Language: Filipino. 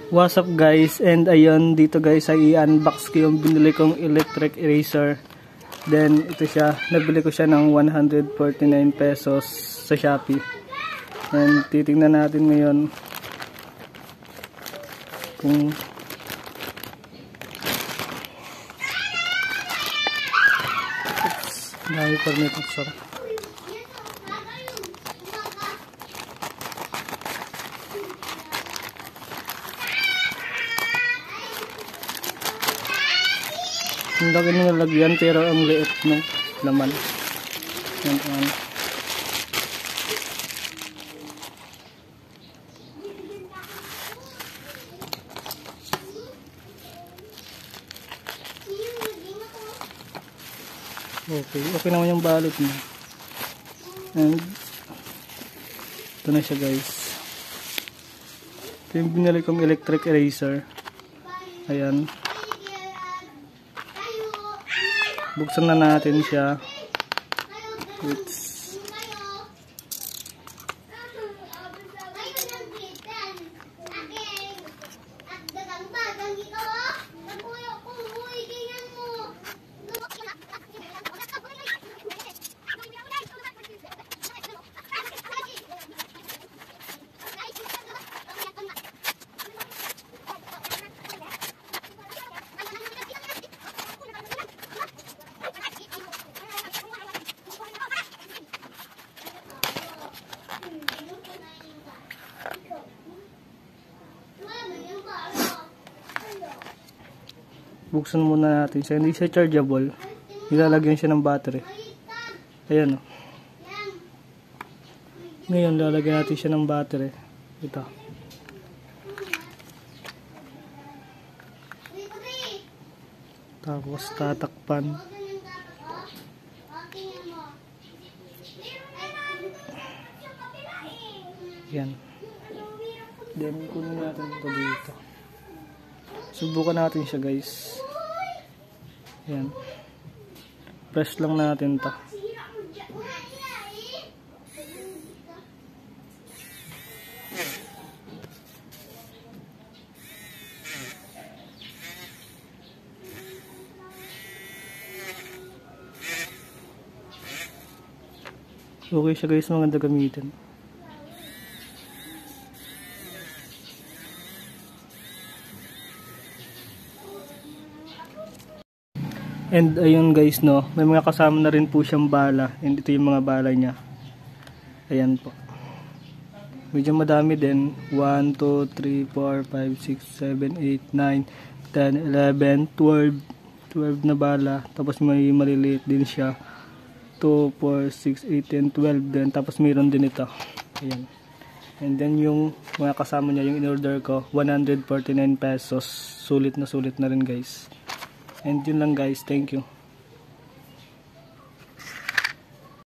What's up guys, and ayun dito guys ay i-unbox ko yung binili kong electric eraser. Then ito siya, nabili ko siya ng 149 pesos sa Shopee. And titingnan natin ngayon kung dami pa rin ito, sorry. Ang laki ng lalagyan pero ang liit ng laman. Yan. Okay naman yung balot niya. And ito na siya guys. Ito yung binili kong electric eraser. Ayan. Buksan na natin siya. Buksan muna natin siya. Hindi siya chargeable. Nilalagyan siya ng battery. Ayan o. Ngayon lalagyan natin siya ng battery. Ito. Tapos tatakpan. Yan. Then kunin natin ito dito. Subukan natin siya guys. Yan. Press lang natin ito. Okay siya guys, maganda gamitin. And ayun guys no, may mga kasama na rin po siyang bala. And ito yung mga bala niya. Ayan po. Medyo madami din. 1, 2, 3, 4, 5, 6, 7, 8, 9, 10, 11, 12. 12 na bala. Tapos may maliliit din siya. 2, 4, 6, 8, 10, 12 din. Tapos mayroon din ito. Ayan. And then yung mga kasama niya, yung in-order ko, 149 pesos. Sulit na rin guys. And yun lang guys, thank you.